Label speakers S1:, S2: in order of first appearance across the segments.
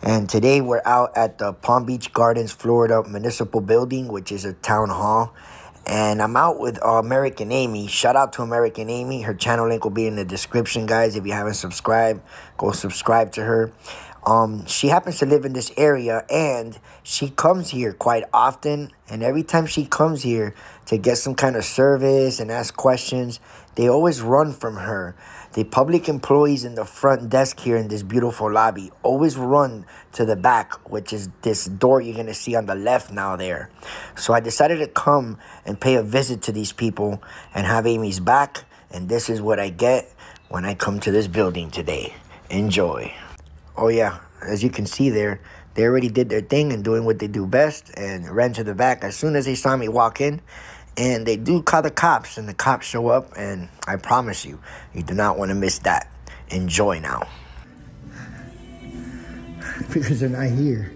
S1: And today we're out at the Palm Beach Gardens, Florida Municipal Building, which is a town hall. And I'm out with American Amy. Shout out to American Amy. Her channel link will be in the description, guys. If you haven't subscribed, go subscribe to her. She happens to live in this area, and she comes here quite often. And every time she comes here to get some kind of service and ask questions, they always run from her. The public employees in the front desk here in this beautiful lobby always run to the back, which is this door you're going to see on the left now there. So I decided to come and pay a visit to these people and have Amy's back. And this is what I get when I come to this building today. Enjoy. Oh yeah, as you can see there, they already did their thing and doing what they do best and ran to the back as soon as they saw me walk in. And they do call the cops, and the cops show up, and I promise you, you do not want to miss that. Enjoy now. Because they're not here.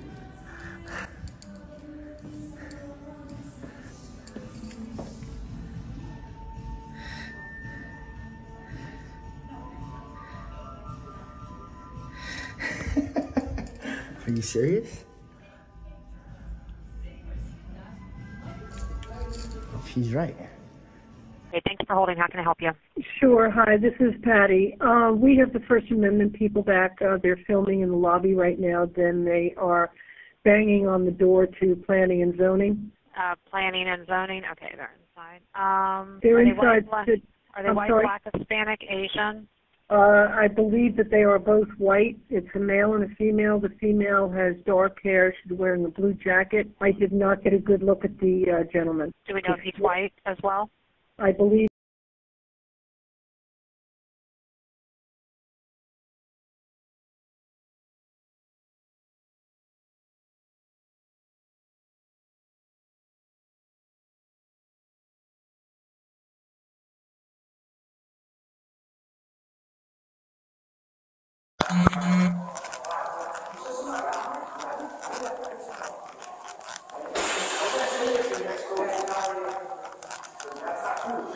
S1: Are you serious? She's right.
S2: Hey, thanks for holding. How can I help you?
S3: Sure. Hi, this is Patty. We have the First Amendment people back. They're filming in the lobby right now. Then they are banging on the door to planning and zoning.
S2: Planning and zoning. Okay, they're inside.
S3: They're inside.
S2: Are they white, black, Hispanic, Asian?
S3: I believe that they are both white. It's a male and a female. The female has dark hair. She's wearing a blue jacket. I did not get a good look at the gentleman.
S2: Do we know if he's white as well?
S3: I believe.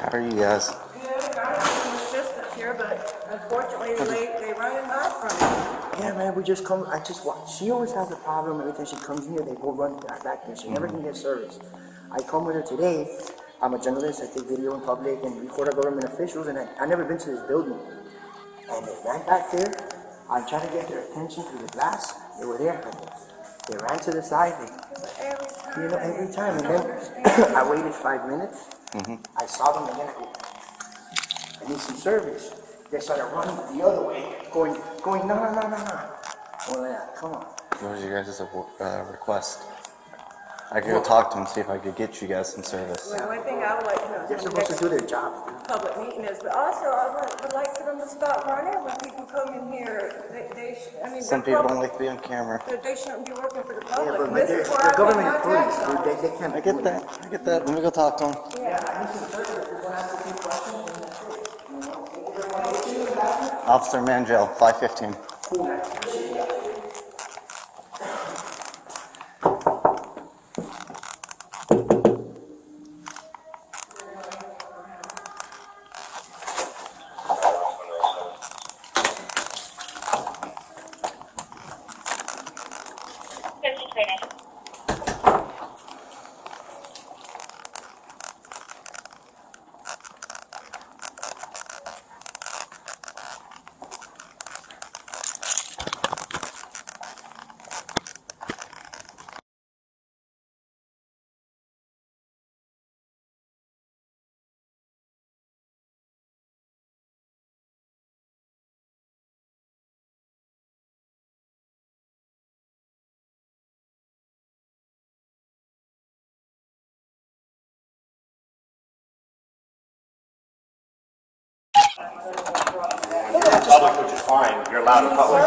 S4: How are you guys?
S5: Good. I have some assistants here, but unfortunately they run by from me.
S1: Yeah, man, I just watch. She always has a problem. Every time she comes here, they go run back there. She never can get service. I come with her today. I'm a journalist. I take video in public and record our government officials, and I've never been to this building. And they ran back there. I'm trying to get their attention through the glass. They were there. They ran to the side. Every time. And then I waited 5 minutes. I saw them again. I need some service. They started running the other way, going, no. Well, yeah, come on.
S4: What was your guys' request? I could go talk to them, see if I could get you guys some service.
S5: Well, one thing I would like to know
S1: They're supposed to do their job.
S5: public meeting is, but also I would like for them to stop running when people come in here.
S4: Some people don't like to be on camera.
S5: They shouldn't be working for the
S1: Yeah,
S5: public.
S1: but
S5: This
S1: they're
S5: is where I pay
S1: government
S5: my
S1: employees.
S5: tax dollars.
S1: They can't.
S4: I get that. Let me go talk to them. Officer Mangel, 515.
S6: Public, which is fine. You're allowed in public.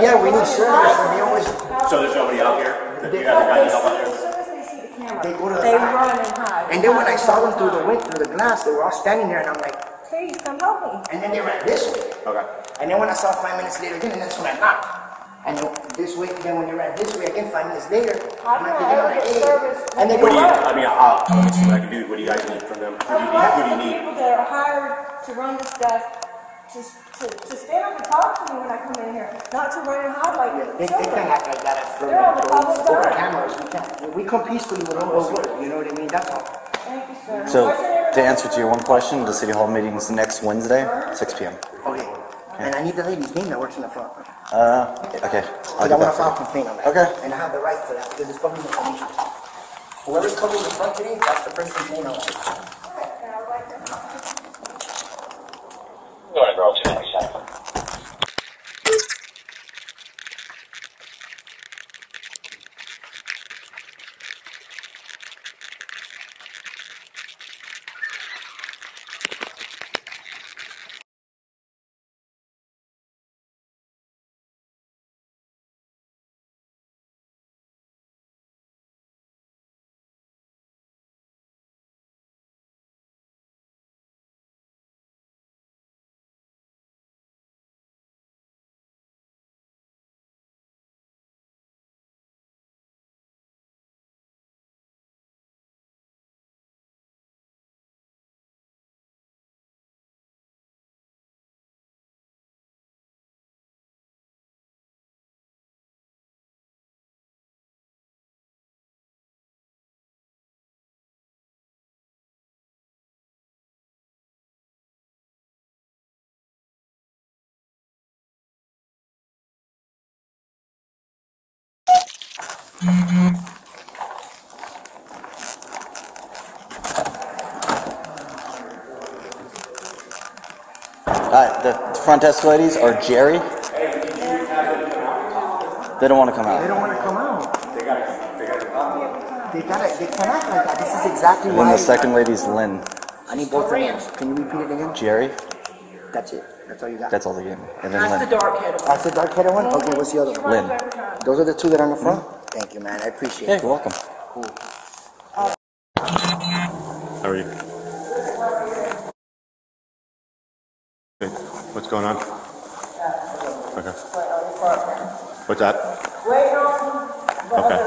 S1: Yeah, we need service. And they always
S6: So there's nobody out here? That you haven't got any help out here?
S1: they go to the
S5: They
S1: back.
S5: run and hide.
S1: And then when I saw them through the glass, they were all standing there, and I'm like,
S5: Please come help me.
S1: and then they ran this way.
S6: Okay.
S1: And then when I saw 5 minutes later again, and that's when I knocked. And then this way, then when they ran this way again, 5 minutes later,
S5: I'm
S1: I'm like,
S5: not able to get service.
S1: and they go,
S6: What do you, I mean, let me see what I can do. What do you guys need from them? Who do you need?
S5: The people that are hired to run this stuff to stand up and talk to me when I come in here, not to run and hide like
S1: They can't act like that as
S5: They're on the public
S1: over
S5: dime.
S1: cameras. We can't. We come peacefully with no work. You know what I mean? That's all.
S5: Thank you, sir.
S4: So, to answer to your one question, the City Hall meeting is next Wednesday, 6 p.m.
S1: Okay. And I need the lady's name that works in the front.
S4: Okay.
S1: I want to file a complaint on that.
S4: Okay.
S1: And I have the right for that because it's public information. Whoever's covering the front today, that's the person's name on it.
S6: You want to grow 297.
S4: The front desk ladies are Jerry. They don't want to come
S1: They
S4: out.
S1: don't want to come out. They can't act like that. This is exactly
S4: And then
S1: why.
S4: the second lady's Lynn.
S1: I need both names. Can you repeat it again?
S4: Jerry.
S1: That's it. That's all you got.
S4: That's all they gave me. And then
S5: That's
S4: Lynn.
S5: the dark-headed one.
S1: That's the dark-headed one? Okay, what's the other one?
S4: Lynn.
S1: Those are the two that are on the front? Thank you, man. I appreciate
S4: Hey,
S1: it.
S4: you're welcome.
S1: Cool.
S6: How are you? Hey, what's going on? Okay. What's that?
S5: Wait on.
S6: Okay.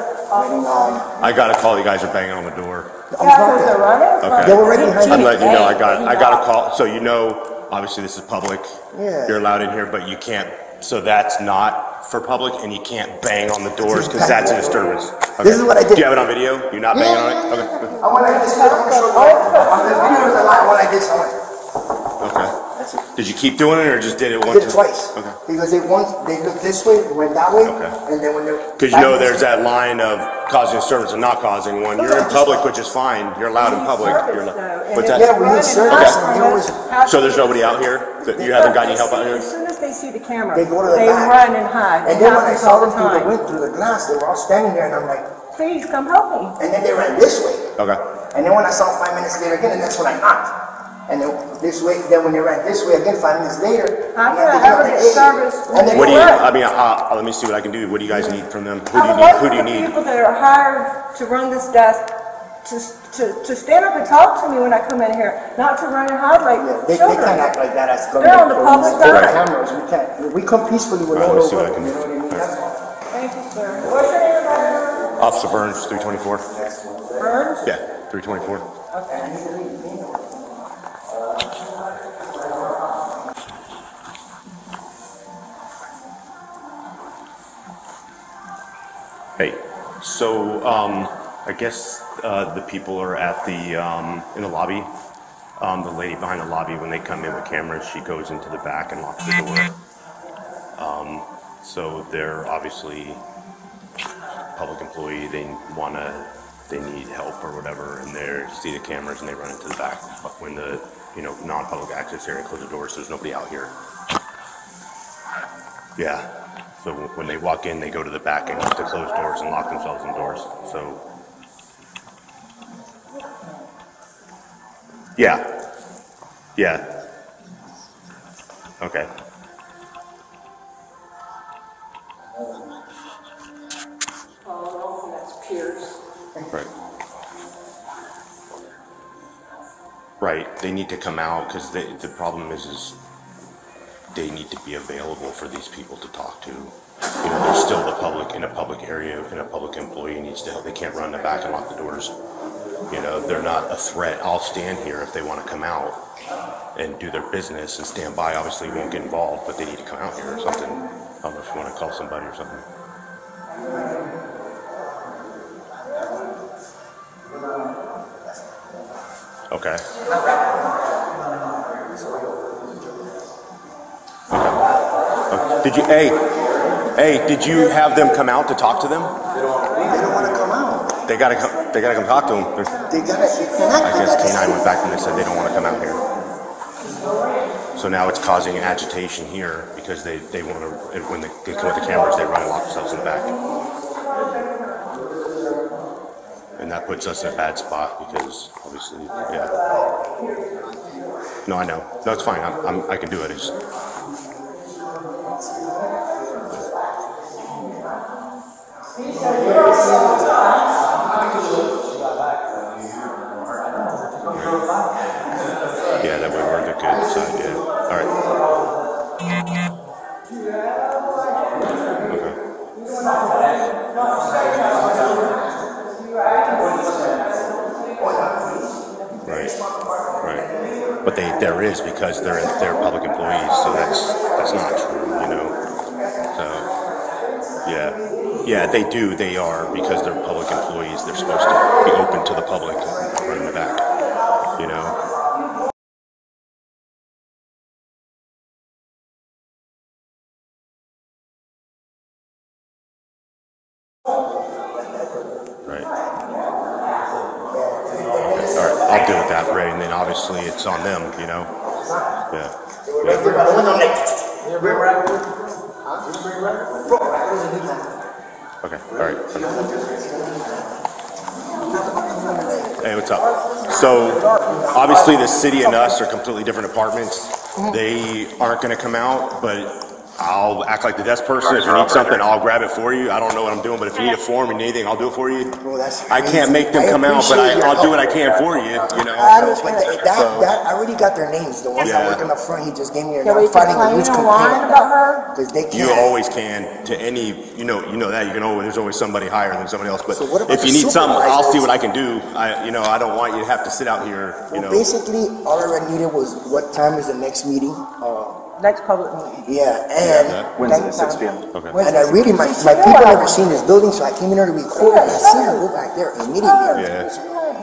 S6: I got a call. You guys are banging on the door.
S5: They're running?
S6: Okay.
S1: They were right behind
S6: I'm
S1: me.
S6: letting you know. I got a call. So you know, obviously this is public.
S1: Yeah.
S6: You're allowed in here, but you can't. So that's not for public, and you can't bang on the doors because that's a disturbance. Okay.
S1: This is what I did.
S6: Do you have it on video? You're not banging on it? Okay.
S1: I went like this. I'm going to show you. On the video, there's a lot. I went like this. I went.
S6: Okay.
S1: That's it.
S6: Did you keep doing it or just did it
S1: I
S6: once?
S1: did it twice.
S6: Okay.
S1: Because they looked this way, went that way,
S6: Okay.
S1: and then when they
S6: Because you know there's that line of causing disturbance and not causing one. You're in public, which is fine. You're allowed in public. You're not. What's
S1: Yeah,
S6: that?
S1: we need service. And they always,
S6: So there's nobody out here? That you haven't got any help out here?
S5: As soon as they see the camera,
S1: They go to the
S5: they
S1: back.
S5: run and hide.
S1: and
S5: It
S1: then when I
S5: happens
S1: saw
S5: all
S1: them
S5: the
S1: through the
S5: time.
S1: window, through the glass, they were all standing there, and I'm like,
S5: Please come help me.
S1: and then they ran this way.
S6: Okay.
S1: And then when I saw 5 minutes later again, and that's when I knocked. And then this way, then when they ran this way again, 5 minutes later,
S5: I'm
S1: and then
S5: gonna
S1: they
S5: have
S1: got
S5: a
S1: like,
S5: service.
S1: and then
S6: What do you,
S1: they
S6: I mean, let me see what I can do. What do you guys need from them? Who do you
S5: I'm
S6: need? Who
S5: waiting
S6: do you
S5: for the
S6: need?
S5: people that are hired to run this desk to stand up and talk to me when I come in here, not to run and hide like
S1: They can't
S5: children.
S1: act like that as
S5: They're on the public
S1: Over
S5: dime.
S1: cameras, we can't. We come peacefully with
S6: All right,
S1: no
S6: let's see what I
S1: work,
S6: can
S1: you
S6: do.
S1: know what I mean? That's all.
S5: Thank you, sir. What's your name, Brian?
S6: Officer Burns, 324.
S5: Burns?
S6: Yeah, 324. Hey, so I guess the people are at the in the lobby. The lady behind the lobby, when they come in with cameras, she goes into the back and locks the door. So they're obviously public employee. They need help or whatever, and they see the cameras and they run into the back. But when the non-public access area close the doors, so there's nobody out here. Yeah. So when they walk in, they go to the back and to close doors and lock themselves in doors. So, yeah, yeah, okay.
S5: Oh, that's Pierce.
S6: Right. Right. They need to come out because the problem is they need to be available for these people to talk to. You know, they're still the public in a public area, and a public employee needs to help. They can't run the back and lock the doors. You know, they're not a threat. I'll stand here if they want to come out. and do their business and stand by. Obviously, won't get involved, but they need to come out here or something. I don't know if you want to call somebody or something. Okay. Did you, hey, did you have them come out to talk to them?
S1: They don't want to come out.
S6: They gotta come talk to them. I guess K9 went back and they said they don't want to come out here. So now it's causing agitation here because they want to, when they come with the cameras, they run and lock themselves in the back. And that puts us in a bad spot because obviously, yeah. No, I know. No, it's fine. I can do it. It's, yeah, that way we're the good side, yeah. All right. Okay. Right. But there is because they're public employees, so that's not true, you know. So yeah, they do. They are because they're public employees. They're supposed to be open to the public and run in the back, you know. Right. All right, I'll deal with that, Ray, and then obviously it's on them, you know. Yeah. Okay. All right. Hey, what's up? So obviously the city and us are completely different departments. They aren't going to come out, but I'll act like the desk person. If you need something, I'll grab it for you. I don't know what I'm doing, but if you need a form and anything, I'll do it for you.
S1: Bro, that's
S6: I can't make them come out, but I'll do what I can for you, you know.
S1: I already got their names. The ones that work in the front, he just gave me their names. Fighting a huge complaint
S5: about her?
S1: because they can't.
S6: You always can to any, you know that you can always. There's always somebody higher than somebody else. But
S1: So what about
S6: if you
S1: the
S6: need something, I'll see what
S1: supervisors?
S6: I can do. I don't want you to have to sit out here. You know.
S1: Basically, all I already needed was what time is the next meeting.
S5: Next public meeting.
S1: Yeah, and
S7: Wednesday, 6 p.m.
S6: Okay.
S1: and I really my people never seen this building, so I came in here to record and I see her go back there immediately.
S6: Yeah.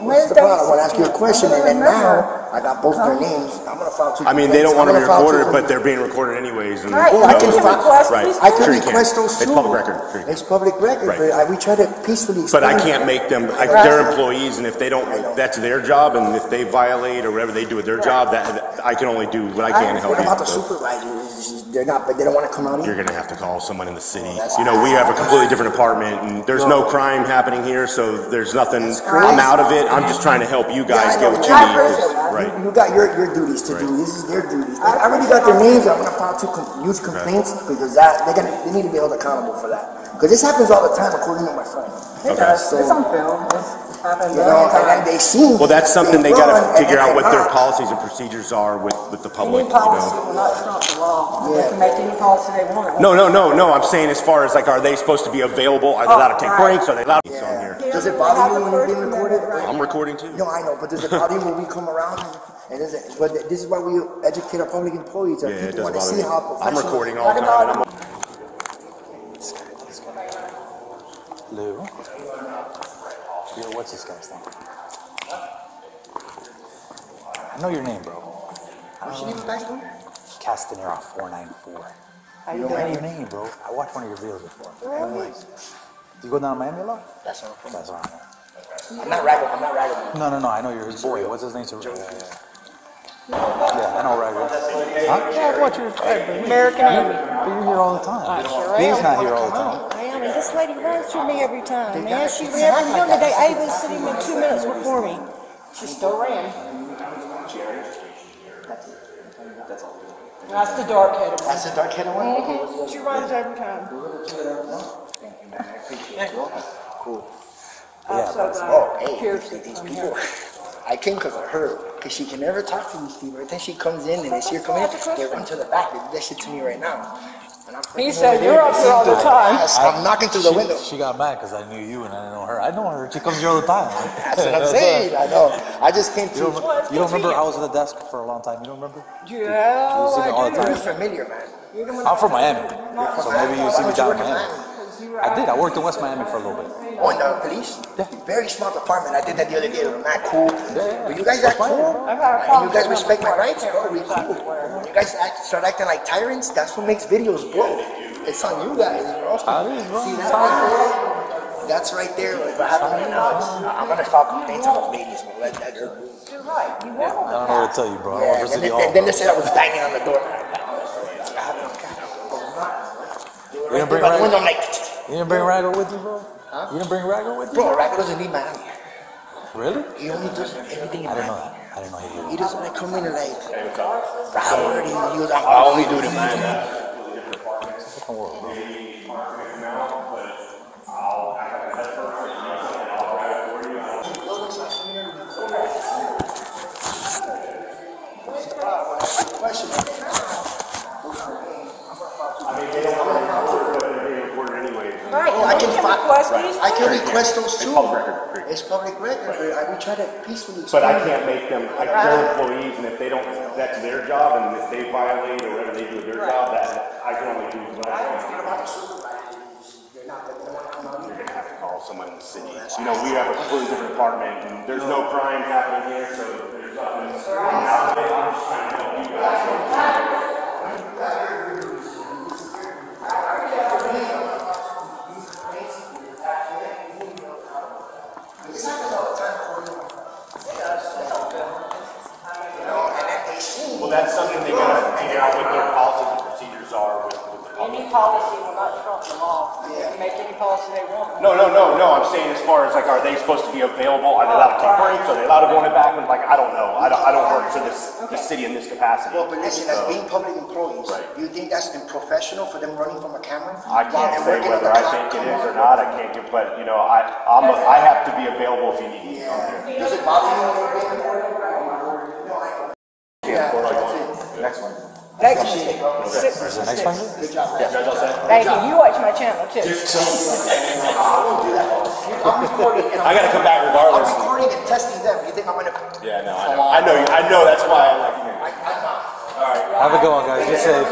S1: What's the problem? I want to ask you a question, and then now I got both their names. I'm gonna file two.
S6: I mean, they don't want to be
S1: I'm gonna file
S6: recorded,
S1: two-
S6: but they're being recorded anyways. And,
S5: Right,
S1: Well, I can
S5: you
S1: file-
S5: request,
S6: right.
S5: please
S1: I can
S6: Sure you can.
S1: request those
S6: It's
S1: too.
S6: public record. Sure you can.
S1: It's public record,
S6: Right.
S1: but we try to peacefully.
S6: But I
S1: explain-
S6: can't make them. They're employees, and if they don't, that's their job. And if they violate or whatever they do with their job, that I can only do what I can to help
S1: What about
S6: you.
S1: the
S6: So
S1: supervisors? They're not, but they don't want to come out
S6: you're
S1: here.
S6: gonna have to call someone in the city. You know, we have a completely different department, and there's no crime happening here, so there's nothing. I'm out of it. I'm just trying to help you guys get what you need. 'Cause- Right.
S1: You got your duties to do. This is their duties. I already got their names. I'm gonna file two huge complaints because they need to be held accountable for that. Because this happens all the time, according to my friend.
S5: It does. It's on film. It's happened.
S1: You know, and they seem.
S6: Well, that's something they
S1: run,
S6: gotta
S1: and
S6: figure out
S1: they're
S6: what their
S1: not.
S6: policies and procedures are with the public.
S5: Any
S6: You
S5: policy
S6: know.
S5: will not trump the law.
S1: Yeah.
S5: They can make any policy they want.
S6: No. I'm saying as far as like, are they supposed to be available? Are they allowed to take breaks? Are they allowed to be on here?
S1: Does it bother you when you're being recorded?
S6: I'm recording too.
S1: No, I know, but does it bother you when we come around? And is it, but this is why we educate our public employees. Our
S6: Yeah, it
S1: people
S6: doesn't
S1: want to
S6: bother
S1: see
S6: me.
S1: how
S6: I'm
S1: professional.
S6: recording all the time.
S7: Lou? What's this guy's name? I know your name, bro.
S1: What's your name, guys?
S7: Castanera 494. I know your name, bro. I watched one of your videos before. Do you go down to Miami a lot?
S1: That's all.
S7: That's all.
S1: I'm not ragging.
S7: No. I know you're his boy. What's his name? Yeah, I know Raggle. Huh? Yeah, I watch your American Amy. But you're here all the time.
S8: Sure
S7: He's
S8: am.
S7: not here all the time.
S8: I am, and this lady runs through me every time. Man, she ran from him today. I was sitting in 2 minutes before me. She still ran. That's the dark-headed one.
S1: That's the dark-headed one?
S8: Mm-hmm. She runs every time.
S1: Thank you, man. I appreciate it. Cool.
S8: I'm so glad.
S1: Oh, hey,
S8: Kirsten,
S1: these
S8: I'm
S1: people.
S8: here.
S1: I came because of her, because she can never talk to these people. Every time she comes in and they see her coming in, they run to the back. They do that shit to me right now.
S5: He said you're up here all the time.
S1: I'm knocking through the window.
S7: She got mad because I knew you and I didn't know her. I know her. She comes here all the time.
S1: That's what I'm saying. I know. I just came to.
S7: You don't remember? I was at the desk for a long time. You don't remember?
S5: Yeah,
S7: You see me all the
S1: You're
S7: time.
S1: familiar, man.
S7: I'm from Miami, so maybe you see me down in Miami. I did. I worked in West Miami for a little bit.
S1: Oh, in the police?
S7: Yeah.
S1: Very small department. I did that the other day. I'm not cool.
S7: Yeah.
S1: But you guys act cool. And you guys respect my rights, bro. We cool. When you guys start acting like tyrants, that's what makes videos blow. It's on you guys, bro. See that right there? That's right there. I'm gonna start complaining to those ladies. Let that girl do.
S5: You're right. You
S7: I don't know what to tell you, bro. I
S1: Yeah,
S7: work for City Hall.
S1: then they said I was banging on the door.
S7: You didn't bring
S1: By the
S7: Raggle?
S1: window, I'm like,
S7: You didn't bring Raggle with you, bro?
S1: Huh?
S7: You didn't bring Raggle with you?
S1: bro, Raggle doesn't leave Miami.
S7: Really?
S1: He only does everything in
S7: I didn't know
S1: Miami.
S7: that. I didn't know he did.
S1: He doesn't like come in and like, Robert, he goes, I only do it in Miami.
S7: Different world, bro.
S5: Right.
S1: Oh, I can
S5: request these.
S1: I can request those too.
S9: Public record.
S1: It's public record. We try to peacefully.
S9: But I can't make them, like, they're employees, and if they don't, that's their job, and if they violate or whatever they do with their job, that I can only do what I can. You're gonna have to call someone in the city. You know, we have a completely different department, and there's no crime happening here, so there's nothing. I'm just trying to help you guys. Well, that's something they gotta figure out what their policies and procedures are with the public.
S5: Any policy will not trump the law. They can make any policy they want.
S9: No. I'm saying as far as like, are they supposed to be available? Are they allowed to take breaks? Are they allowed to go in the back? Like, I don't know. I don't work for this city in this capacity.
S1: Well, but listen, as
S9: So,
S1: being public employees,
S9: Right.
S1: do you think that's unprofessional for them running from a camera?
S9: I can't say whether I think it is or not. I can't give, but you know, I have to be available if you need me to come here.
S1: Does it bother you a little bit?
S9: Next one.
S5: Thank you.
S7: Is the next one?
S1: Good job.
S9: Yeah, Judge, all set?
S5: Thank you. You watch my channel too.
S1: I won't do that. I'm recording. And
S9: I gotta come back regardless.
S1: I'm recording and testing them. You think I'm gonna?
S9: Yeah, no, I know. I know. That's why I like you.
S1: I'm not.
S9: All right.
S7: Have a good one, guys. Get safe.